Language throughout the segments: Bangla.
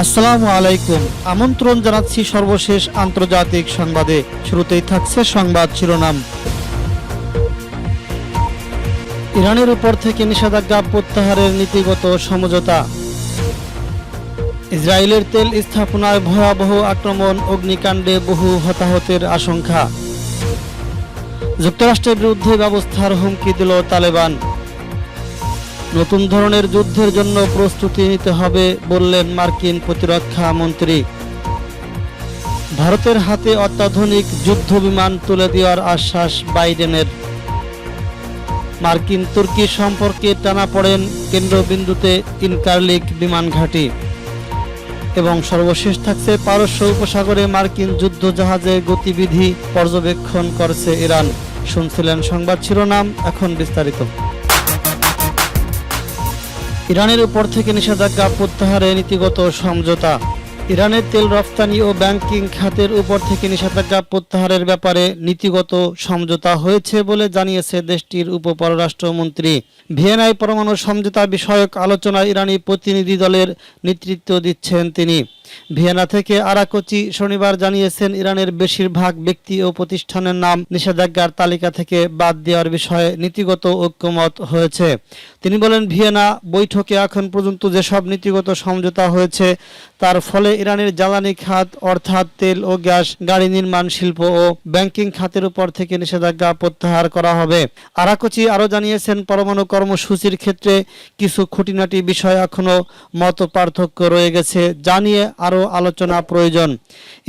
আসসালামু আলাইকুম। আমন্ত্রণ জানাচ্ছি সর্বশেষ আন্তর্জাতিক সংবাদে। শুরুতেই থাকছে সংবাদ শিরোনাম। ইরানের উপর থেকে নিষেধাজ্ঞা প্রত্যাহারের নীতিগত সমঝোতা। ইসরায়েলের তেল স্থাপনায় ভয়াবহ আক্রমণ, অগ্নিকাণ্ডে বহু হতাহতের আশঙ্কা। যুক্তরাষ্ট্রের বিরুদ্ধে ব্যবস্থার হুমকি দিল তালেবান। নতুন ধরনের যুদ্ধের জন্য প্রস্তুতি নিতে হবে বললেন মার্কিন প্রতিরক্ষা মন্ত্রী। ভারতের হাতে অত্যাধুনিক যুদ্ধ বিমান তুলে দেওয়ার আশ্বাস বাইডেনের। মার্কিন তুর্কি সম্পর্কে টানাপড়েন, কেন্দ্রবিন্দুতে ইনকারলিক বিমান ঘাঁটি। এবং সর্বশেষ থাকছে পারস্য উপসাগরে মার্কিন যুদ্ধ জাহাজের গতিবিধি পর্যবেক্ষণ করছে ইরান। শুনছিলেন সংবাদ শিরোনাম, এখন বিস্তারিত। ইরানের উপর থেকে নিষেধাজ্ঞা প্রত্যাহারে নীতিগত সমঝোতা। ইরানের তেল রফতানি ও ব্যাংকিং খাতের উপর থেকে নিষেধাজ্ঞা প্রত্যাহারের ব্যাপারে নীতিগত সমঝোতা হয়েছে বলে জানিয়েছে দেশটির উপপররাষ্ট্রমন্ত্রী। ভিয়েনায় পরমাণু সমঝোতা বিষয়ক আলোচনায় ইরানি প্রতিনিধি দলের নেতৃত্ব দিচ্ছেন তিনি। ভিয়েনা থেকে আরাকচি শনিবার জানিয়েছেন, ইরানের বেশিরভাগ ব্যক্তি ও প্রতিষ্ঠানের নাম নিষেধাজ্ঞার তালিকা থেকে বাদ দেওয়ার বিষয়ে নীতিগত ঐক্যমত হয়েছে। তিনি বলেন, ভিয়েনা বৈঠকে এখন পর্যন্ত যেসব নীতিগত সমঝোতা হয়েছে তার ফলে ইরানের জ্বালানি খাত অর্থাৎ তেল ও গ্যাস, গাড়ি নির্মাণ শিল্প ও ব্যাংকিং খাতের উপর থেকে নিষেধাজ্ঞা প্রত্যাহার করা হবে। আরাকচি আরও জানিয়েছেন, পরমাণু কর্মসূচির ক্ষেত্রে কিছু খুঁটিনাটি বিষয় এখনও মত পার্থক্য রয়ে গেছে, যা নিয়ে আরও আলোচনা প্রয়োজন।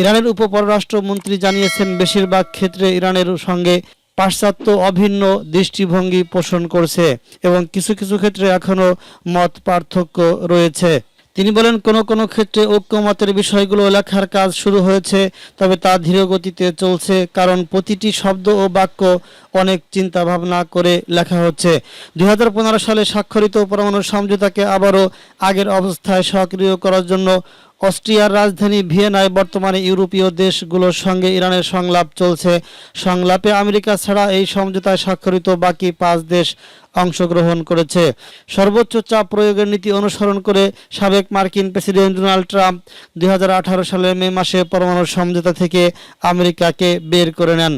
ইরানের উপপররাষ্ট্রমন্ত্রী জানিয়েছেন, বেশিরভাগ ক্ষেত্রে ইরানের সঙ্গে পাশ্চাত্য অভিন্ন দৃষ্টিভঙ্গি পোষণ করছে এবং কিছু কিছু ক্ষেত্রে এখনও মত পার্থক্য রয়েছে। তিনি বলেন, কোনো ক্ষেত্রে ঐক্যমতের বিষয়গুলো লেখার কাজ শুরু হয়েছে, তবে তা ধীর গতিতে চলছে, কারণ প্রতিটি শব্দ ও বাক্য অনেক চিন্তা ভাবনা করে লেখা হচ্ছে। 2015 সালে স্বাক্ষরিত পরমাণু সমঝোতাকে আবারও আগের অবস্থায় সক্রিয় করার জন্য অস্ট্রিয়ার রাজধানী ভিয়েনায় বর্তমানে ইউরোপীয় দেশগুলোর সঙ্গে ইরানের সংলাপ চলছে। সংলাপে আমেরিকা ছাড়া এই সমঝোতায় স্বাক্ষরিত বাকি 5 দেশ অংশগ্রহণ করেছে। সর্বোচ্চ চাপ প্রয়োগের নীতি অনুসরণ করে সাবেক মার্কিন প্রেসিডেন্ট ডোনাল্ড ট্রাম্প 2018 সালের মে মাসে পরমাণু সমঝোতা থেকে আমেরিকাকে বের করে নেন।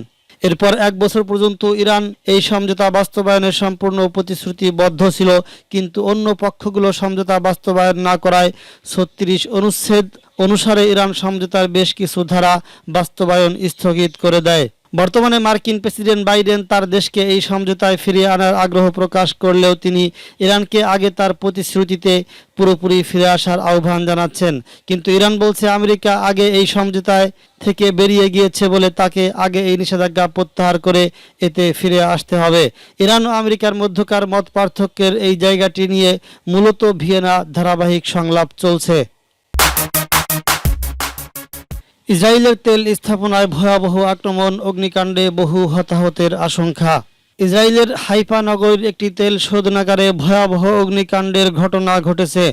এরপর 1 বছর পর্যন্ত ইরান এই সমঝোতা বাস্তবায়নের সম্পূর্ণ প্রতিশ্রুতিবদ্ধ ছিল, কিন্তু অন্য পক্ষগুলো সমঝোতা বাস্তবায়ন না করায় 36 অনুচ্ছেদ অনুসারে ইরান সমঝোতার বেশ কিছু ধারা বাস্তবায়ন স্থগিত করে দেয়। বর্তমানে মার্কিন প্রেসিডেন্ট বাইডেন তার দেশকে এই সমঝোতায় ফিরিয়ে আনার আগ্রহ প্রকাশ করলেও তিনি ইরানকে আগে তার প্রতিশ্রুতিতে পুরোপুরি ফিরে আসার আহ্বান জানাচ্ছেন। কিন্তু ইরান বলছে, আমেরিকা আগে এই সমঝোতায় থেকে বেরিয়ে গিয়েছে বলে তাকে আগে এই নিষেধাজ্ঞা প্রত্যাহার করে এতে ফিরে আসতে হবে। ইরান ও আমেরিকার মধ্যকার মত পার্থক্যের এই জায়গাটি নিয়ে মূলত ভিয়েনা ধারাবাহিক সংলাপ চলছে। ইসরায়েলের তেল স্থাপনায় ভয়াবহ আক্রমণ, অগ্নিকাণ্ডে বহু হতাহতের আশঙ্কা। ইসরায়েলের হাইফা নগরীর একটি তেল শোধনাগারে ভয়াবহ অগ্নিকাণ্ডের ঘটনা ঘটেছে।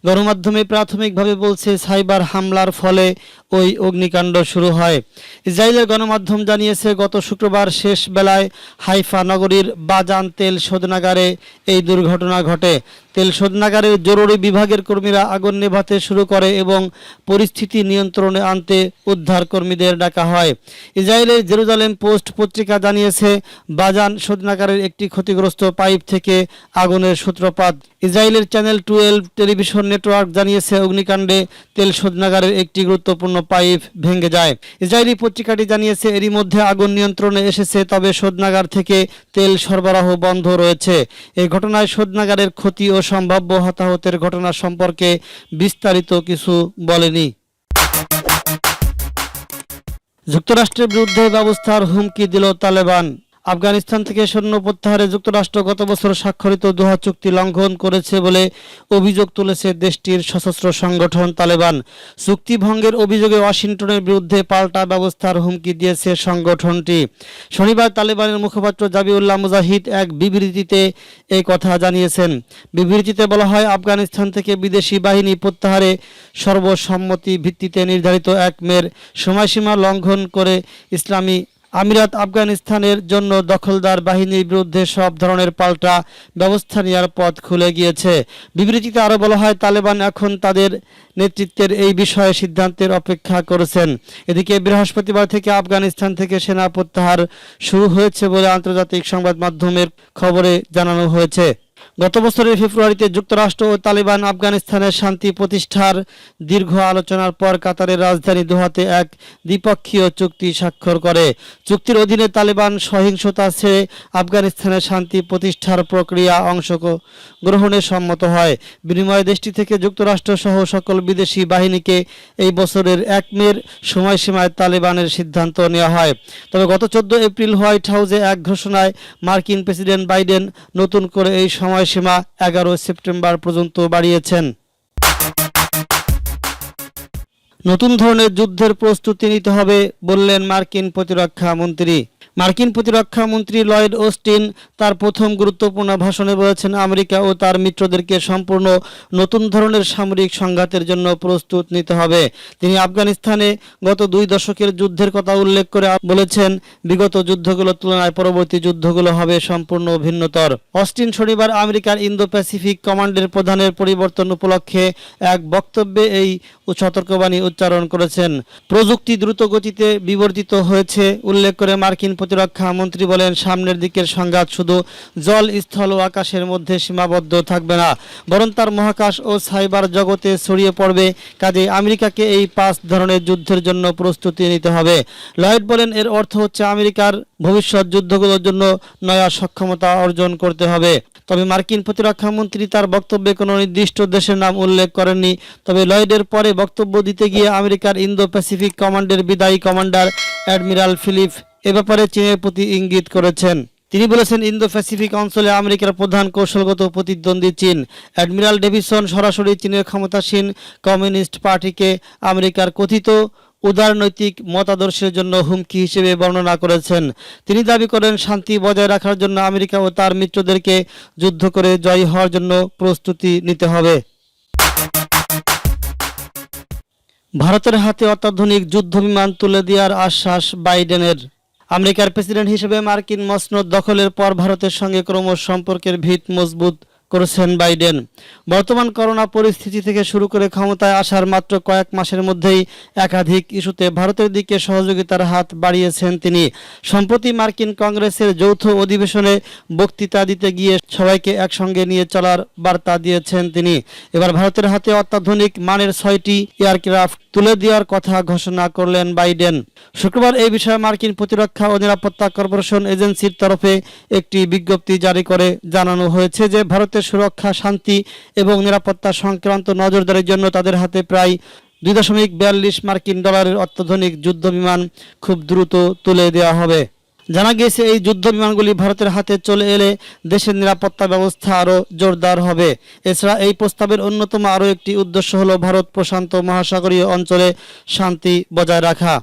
গণমাধ্যমে প্রাথমিকভাবে বলছে, সাইবার হামলার ফলে ওই অগ্নিকাণ্ড শুরু হয়। ইসরায়েলের গণমাধ্যম জানিয়েছে, গত শুক্রবার শেষ বেলায় হাইফা নগরীর বাজান তেল শোধনাগারে এই দুর্ঘটনা ঘটে। তেল শোধনাগারের জরুরি বিভাগের কর্মীরা আগুন নেভাতে শুরু করে এবং পরিস্থিতি নিয়ন্ত্রণে আনতে উদ্ধার কর্মীদের ডাকা হয়। ইসরায়েলের জেরুজালেম পোস্ট পত্রিকা জানিয়েছে, বাজান শোধনাগারের একটি ক্ষতিগ্রস্ত পাইপ থেকে আগুনের সূত্রপাত। ইসরায়েলের চ্যানেল 12 টেলিভিশন নেটওয়ার্ক জানিয়েছে, অগ্নিকাণ্ডে তেল শোধনাগারের একটি গুরুত্বপূর্ণ পাইপ ভেঙে যায়। ইসরায়েলি পত্রিকাটি জানিয়েছে, এরই মধ্যে আগুন নিয়ন্ত্রণে এসেছে, তবে শোধনাগার থেকে তেল সরবরাহ বন্ধ রয়েছে। এই ঘটনায় শোধনাগারের ক্ষতি ও সম্ভাব্য হতাহতের ঘটনা সম্পর্কে বিস্তারিত কিছু বলেনি। যুক্তরাষ্ট্রের বিরুদ্ধে ব্যবস্থার হুমকি দিল তালেবান। আফগানিস্তান থেকে সৈন্য প্রত্যাহারে যুক্তরাষ্ট্র গত বছর স্বাক্ষরিত দোহা চুক্তি লঙ্ঘন করেছে বলে অভিযোগ তুলেছে দেশটির সশস্ত্র সংগঠন তালেবান। চুক্তি ভঙ্গের অভিযোগে ওয়াশিংটনের বিরুদ্ধে পাল্টা ব্যবস্থার হুমকি দিয়েছে সংগঠনটি। শনিবার তালেবানের মুখপাত্র জাবিউল্লাহ মুজাহিদ এক বিবৃতিতে এই কথা জানিয়েছেন। বিবৃতিতে বলা হয়, আফগানিস্তান থেকে বিদেশি বাহিনী প্রত্যাহারে সর্বসম্মতি ভিত্তিতে নির্ধারিত 1 মের সময়সীমা লঙ্ঘন করে ইসলামী আমিরাত আফগানিস্তানের জন্য দখলদার বাহিনীর বিরুদ্ধে সব ধরনের পাল্টা ব্যবস্থা নেওয়ার পথ খুলে গিয়েছে। বিবৃতিতে আরও বলা হয়, তালেবান এখন তাদের নেতৃত্বের এই বিষয়ে সিদ্ধান্তের অপেক্ষা করেছেন। এদিকে বৃহস্পতিবার থেকে আফগানিস্তান থেকে সেনা প্রত্যাহার শুরু হয়েছে বলে আন্তর্জাতিক সংবাদ মাধ্যমের খবরে জানানো হয়েছে। গত বছরের ফেব্রুয়ারিতে যুক্তরাষ্ট্র ও তালেবান আফগানিস্তানের শান্তি প্রতিষ্ঠার দীর্ঘ আলোচনার পর কাতারের রাজধানী দোহাতে এক দ্বিপক্ষীয় চুক্তি স্বাক্ষর করে। চুক্তির অধীনে তালেবান সহিংসতা ছেড়ে আফগানিস্তানের শান্তি প্রতিষ্ঠার প্রক্রিয়া অংশগ্রহণে সম্মত হয়। বিনিময়ে দেশটি থেকে যুক্তরাষ্ট্র সহ সকল বিদেশি বাহিনীকে এই বছরের ১ মের সময়সীমায় তালেবানের সিদ্ধান্ত নেওয়া হয়। তবে গত ১৪ এপ্রিল হোয়াইট হাউসে এক ঘোষণায় মার্কিন প্রেসিডেন্ট বাইডেন নতুন করে এই সময়সীমা ১১ সেপ্টেম্বর পর্যন্ত বাড়িয়েছেন। নতুন ধরনের যুদ্ধের প্রস্তুতি নিতে হবে বললেন মার্কিন প্রতিরক্ষা মন্ত্রী। মার্কিন প্রতিরক্ষা মন্ত্রী লয়েড অস্টিন তার প্রথম গুরুত্বপূর্ণ ভাষণে বলেছেন, আমেরিকা ও তার মিত্রদেরকে সম্পূর্ণ নতুন ধরনের সামরিক সংঘাতের জন্য প্রস্তুত নিতে হবে। তিনি আফগানিস্তানে গত ২ দশকের যুদ্ধের কথা উল্লেখ করে বলেছেন, বিগত যুদ্ধগুলোর তুলনায় পরবর্তী যুদ্ধগুলো হবে সম্পূর্ণ ভিন্নতর। অস্টিন শনিবার আমেরিকার ইন্দো প্যাসিফিক কমান্ডের প্রধানের পরিবর্তন উপলক্ষে এক বক্তব্যে এই সতর্কবাণী উচ্চারণ করেছেন। প্রযুক্তি দ্রুত গতিতে বিবর্তিত হয়েছে উল্লেখ করে মার্কিন প্রতিরক্ষা মন্ত্রী বলেন, সামনের দিকের সংঘাত শুধু জল, স্থল ও আকাশের মধ্যে সীমাবদ্ধ থাকবে না, বরং তার মহাকাশ ও সাইবার জগতে ছড়িয়ে পড়বে। কাজেই আমেরিকাকে এই ৫ ধরনের যুদ্ধের জন্য প্রস্তুতি নিতে হবে। লয়েড বলেন, এর অর্থ হচ্ছে আমেরিকার ভবিষ্যৎ যুদ্ধগুলোর জন্য নয়া সক্ষমতা অর্জন করতে হবে। তবে মার্কিন প্রতিরক্ষা মন্ত্রী তার বক্তব্যে কোনো নির্দিষ্ট দেশের নাম উল্লেখ করেননি। তবে লয়েডের পরে বক্তব্য দিতে গিয়ে আমেরিকার ইন্দো প্যাসিফিক কমান্ডের বিদায়ী কমান্ডার অ্যাডমিরাল ফিলিপ এ ব্যাপারে চীনের প্রতি ইঙ্গিত করেছেন। তিনি বলেছেন, ইন্দো প্যাসিফিক অঞ্চলে আমেরিকার প্রধান কৌশলগত প্রতিদ্বন্দ্বী চীন। অ্যাডমিরাল ডেভিসন সরাসরি চীনের ক্ষমতাসীন কমিউনিস্ট পার্টিকে আমেরিকার কথিত উদারনৈতিক মতাদর্শের জন্য হুমকি হিসেবে বর্ণনা করেছেন। তিনি দাবি করেন, শান্তি বজায় রাখার জন্য আমেরিকা ও তার মিত্রদেরকে যুদ্ধ করে জয়ী হওয়ার জন্য প্রস্তুতি নিতে হবে। ভারতের হাতে অত্যাধুনিক যুদ্ধবিমান তুলে দেওয়ার আশ্বাস বাইডেনের। আমেরিকার প্রেসিডেন্ট হিসেবে মার্কিন মসনদ দখলের পর ভারতের সঙ্গে ক্রমশ সম্পর্কের ভিত মজবুত করেছেন বাইডেন। বর্তমান করোনা পরিস্থিতি থেকে শুরু করে ক্ষমতায় আসার মাত্র কয়েক মাসের মধ্যেই একাধিক ইস্যুতে ভারতের দিকে সহযোগিতার হাত বাড়িয়েছেন তিনি। সম্প্রতি মার্কিন কংগ্রেসের যৌথ অধিবেশনে বক্তৃতা দিতে গিয়ে সবাইকে একসঙ্গে নিয়ে চলার বার্তা দিয়েছেন তিনি। এবার ভারতের হাতে অত্যাধুনিক মানের ৬টি এয়ারক্রাফট তুলে দেওয়ার কথা ঘোষণা করলেন বাইডেন। শুক্রবার এই বিষয়ে মার্কিন প্রতিরক্ষা ও নিরাপত্তা কর্পোরেশন এজেন্সির তরফে একটি বিজ্ঞপ্তি জারি করে জানানো হয়েছে যে ভারতের সুরক্ষা, শান্তি এবং নিরাপত্তা সংক্রান্ত নজরদারির জন্য তাদের হাতে প্রায় $2.42 মার্কিন অত্যাধুনিক যুদ্ধবিমান খুব দ্রুত তুলে দেওয়া হবে। জানা গিয়েছে, এই যুদ্ধ বিমানগুলি ভারতের হাতে চলে এলে দেশের নিরাপত্তা ব্যবস্থা আরও জোরদার হবে। এছাড়া এই প্রস্তাবের অন্যতম আরও একটি উদ্দেশ্য হল ভারত প্রশান্ত মহাসাগরীয় অঞ্চলে শান্তি বজায় রাখা।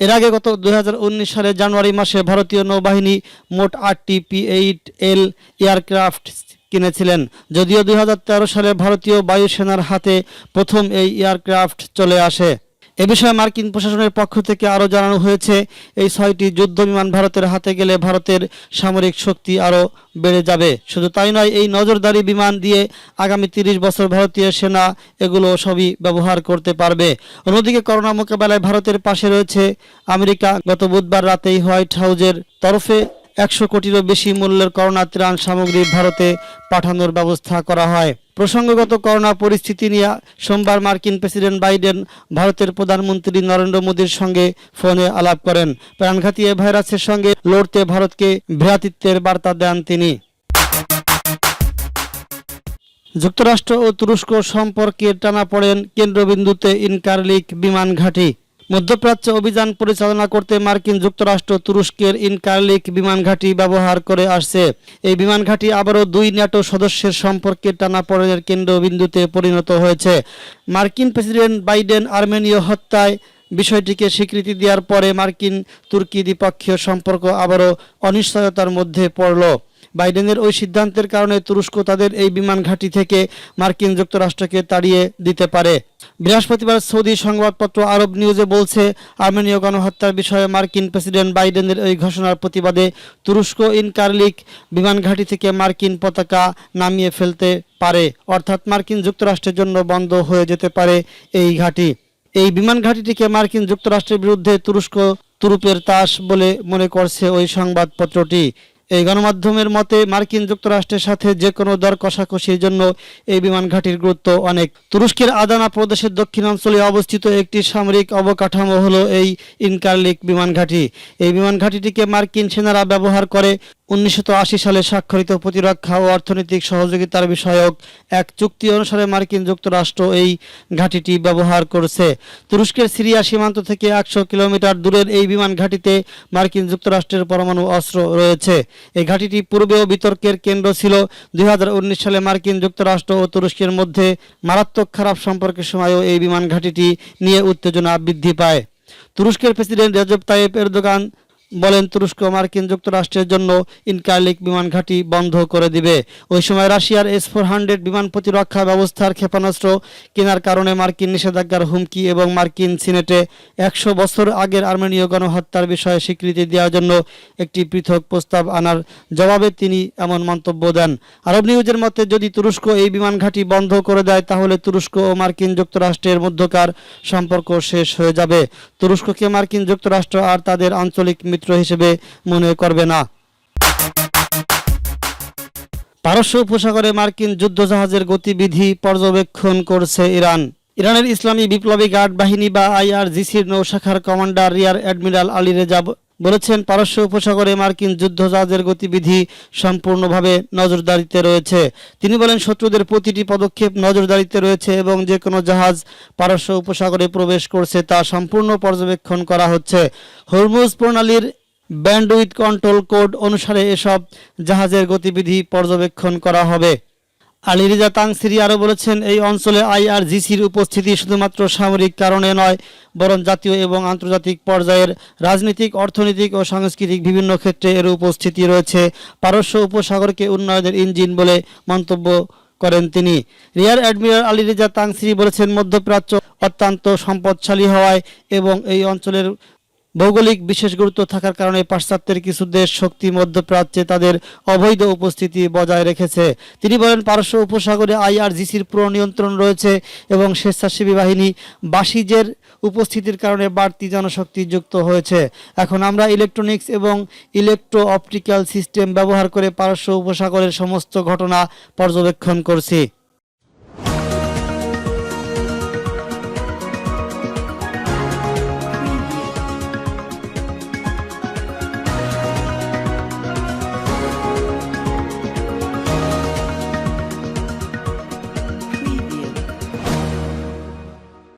এর আগে গত 2019 সালের জানুয়ারি মাসে ভারতীয় নৌবাহিনী মোট 8টি P-8L এয়ারক্রাফট কিনেছিলেন। যদিও 2013 সালে ভারতীয় বায়ুসেনার হাতে প্রথম এই এয়ারক্রাফট চলে আসে। এ বিষয়ে মার্কিন প্রশাসনের পক্ষ থেকে আরও জানানো হয়েছে, এই 6টি যুদ্ধবিমান ভারতের হাতে গেলে ভারতের সামরিক শক্তি আরও বেড়ে যাবে। শুধু তাই নয়, এই নজরদারি বিমান দিয়ে আগামী 30 বছর ভারতীয় সেনা এগুলো সবই ব্যবহার করতে পারবে। অন্যদিকে করোনা মোকাবেলায় ভারতের পাশে রয়েছে আমেরিকা। গত বুধবার রাতেই হোয়াইট হাউসের তরফে 100 কোটিরও বেশি মূল্যের করোনা ত্রাণ সামগ্রী ভারতে পাঠানোর ব্যবস্থা করা হয়। প্রসঙ্গগত করোনা পরিস্থিতি নিয়ে সোমবার মার্কিন প্রেসিডেন্ট বাইডেন ভারতের প্রধানমন্ত্রী নরেন্দ্র মোদীর সঙ্গে ফোনে আলাপ করেন। প্রাণঘাতী এ ভাইরাসের সঙ্গে লড়তে ভারতকে ভ্রাতৃত্বের বার্তা দেন তিনি। যুক্তরাষ্ট্র ও তুরস্ক সম্পর্কের টানাপোড়েন কেন্দ্রবিন্দুতে ইনকারলিক বিমান ঘাঁটি। মধ্যপ্রাচ্যে অভিযান পরিচালনা করতে মার্কিন যুক্তরাষ্ট্র তুরস্কের ইনকারলিক বিমান ঘাঁটি ব্যবহার করে আসছে। এই বিমান ঘাঁটি আবারও 2 ন্যাটো সদস্যের সম্পর্কের টানাপোড়েনের কেন্দ্রবিন্দুতে পরিণত হয়েছে। মার্কিন প্রেসিডেন্ট বাইডেন আর্মেনীয় হত্যায় বিষয়টিকে স্বীকৃতি দেওয়ার পরে মার্কিন তুর্কি দ্বিপক্ষীয় সম্পর্ক আবারও অনিশ্চয়তার মধ্যে পড়ল। বাইডেনের ওই সিদ্ধান্তের কারণে তুরস্ক তাদের এই বিমান ঘাঁটি থেকে মার্কিন যুক্তরাষ্ট্রকে তাড়িয়ে দিতে পারে। বৃহস্পতিবার সৌদি সংবাদপত্র আরব নিউজে বলছে, আর্মেনীয় গণহত্যার বিষয়ে মার্কিন প্রেসিডেন্ট বাইডেনের এই ঘোষণার প্রতিবাদে তুরস্ক ইনকারলিক বিমান ঘাঁটি থেকে মার্কিন পতাকা নামিয়ে ফেলতে পারে, অর্থাৎ মার্কিন যুক্তরাষ্ট্রের জন্য বন্ধ হয়ে যেতে পারে এই ঘাঁটি। এই বিমান ঘাঁটিটিকে মার্কিন যুক্তরাষ্ট্রের বিরুদ্ধে তুরস্ক তুরুপের তাস বলে মনে করছে ওই সংবাদপত্রটি। এই গণমাধ্যমের মতে মার্কিন যুক্তরাষ্ট্রের সাথে যে কোনো দর কষাকষির জন্য এই বিমান ঘাঁটির গুরুত্ব অনেক। তুরস্কের আদানা প্রদেশের দক্ষিণাঞ্চলে অবস্থিত একটি সামরিক অবকাঠামো হলো এই ইনকারলিক বিমান ঘাঁটি। এই বিমান ঘাঁটিটিকে মার্কিন সেনারা ব্যবহার করে 1980 সালে স্বাক্ষরিত প্রতিরক্ষা ও অর্থনৈতিক সহযোগিতার বিষয়ক এক চুক্তি অনুসারে মার্কিন যুক্তরাষ্ট্র এই ঘাঁটিটি ব্যবহার করছে। তুরস্কের সিরিয়া সীমান্ত থেকে 100 কিলোমিটার দূরের এই বিমান ঘাঁটিতে মার্কিন যুক্তরাষ্ট্রের পরমাণু অস্ত্র রয়েছে। এই ঘাঁটিটি পূর্বেও বিতর্কের কেন্দ্র ছিল। 2019 সালে মার্কিন যুক্তরাষ্ট্র ও তুরস্কের মধ্যে মারাত্মক খারাপ সম্পর্কের সময়ও এই বিমান ঘাঁটিটি নিয়ে উত্তেজনা বৃদ্ধি পায়। তুরস্কের প্রেসিডেন্ট রেজেপ তাইয়েপ এরদোগান বলেন, তুরস্ক মার্কিন যুক্তরাষ্ট্রের জন্য ইনকারলিক বিমান ঘাঁটি বন্ধ করে দিবে। ওই সময় রাশিয়ার S-400 বিমান প্রতিরক্ষা ব্যবস্থার ক্ষেপণাস্ত্র কেনার কারণে মার্কিন নিষেধাজ্ঞার হুমকি এবং মার্কিন সিনেটে 100 বছর আগের আর্মেনীয় গণহত্যার বিষয়ে স্বীকৃতি দেওয়ার জন্য একটি পৃথক প্রস্তাব আনার জবাবে তিনি এমন মন্তব্য দেন। আরব নিউজের মতে, যদি তুরস্ক এই বিমান ঘাঁটি বন্ধ করে দেয় তাহলে তুরস্ক ও মার্কিন যুক্তরাষ্ট্রের মধ্যকার সম্পর্ক শেষ হয়ে যাবে। তুরস্ককে মার্কিন যুক্তরাষ্ট্র আর তাদের আঞ্চলিক মিত্র হিসেবে মনে করবে না। পারস্য উপসাগরে মার্কিন যুদ্ধজাহাজের গতিবিধি পর্যবেক্ষণ করছে ইরান। ইরানের ইসলামী বিপ্লবী গার্ড বাহিনী বা IRGCর নৌশাখার commander rear admiral Ali Reza বলেছেন, পারস্য উপসাগরে মার্কিন যুদ্ধজাহাজের গতিবিধি সম্পূর্ণভাবে নজরদারিতে রয়েছে। তিনি বলেন, শত্রুদের প্রতিটি পদক্ষেপ নজরদারিতে রয়েছে এবং যে কোনো জাহাজ পারস্য উপসাগরে প্রবেশ করছে তা সম্পূর্ণ পর্যবেক্ষণ করা হচ্ছে। হরমুজ প্রণালীর ব্যান্ডউইথ কন্ট্রোল কোড অনুসারে এসব জাহাজের গতিবিধি পর্যবেক্ষণ করা হবে। আলী রেজা তাংসিরি আরও বলেছেন, এই অঞ্চলে IRGCর উপস্থিতি শুধুমাত্র সামরিক কারণে নয়, বরং জাতীয় এবং আন্তর্জাতিক পর্যায়ের রাজনৈতিক, অর্থনৈতিক ও সাংস্কৃতিক বিভিন্ন ক্ষেত্রে এর উপস্থিতি রয়েছে। পারস্য উপসাগরকে উন্নয়নের ইঞ্জিন বলে মন্তব্য করেন তিনি। রিয়ার অ্যাডমিরাল আলী রেজা তাংসিরি বলেছেন, মধ্যপ্রাচ্য অত্যন্ত সম্পদশালী হওয়ায় এবং এই অঞ্চলের ভৌগোলিক বিশেষ গুরুত্ব থাকার কারণে পাশ্চাত্যের কিছু দেশ শক্তি মধ্যপ্রাচ্যে তাদের অবৈধ উপস্থিতি বজায় রেখেছে। তিনি বলেন, পারস্য উপসাগরে IRGCর পুরো নিয়ন্ত্রণ রয়েছে এবং স্বেচ্ছাসেবী বাহিনী বাসিজের উপস্থিতির কারণে বাড়তি জনশক্তি যুক্ত হয়েছে। এখন আমরা ইলেকট্রনিক্স এবং ইলেকট্রো অপটিক্যাল সিস্টেম ব্যবহার করে পারস্য উপসাগরের সমস্ত ঘটনা পর্যবেক্ষণ করছি।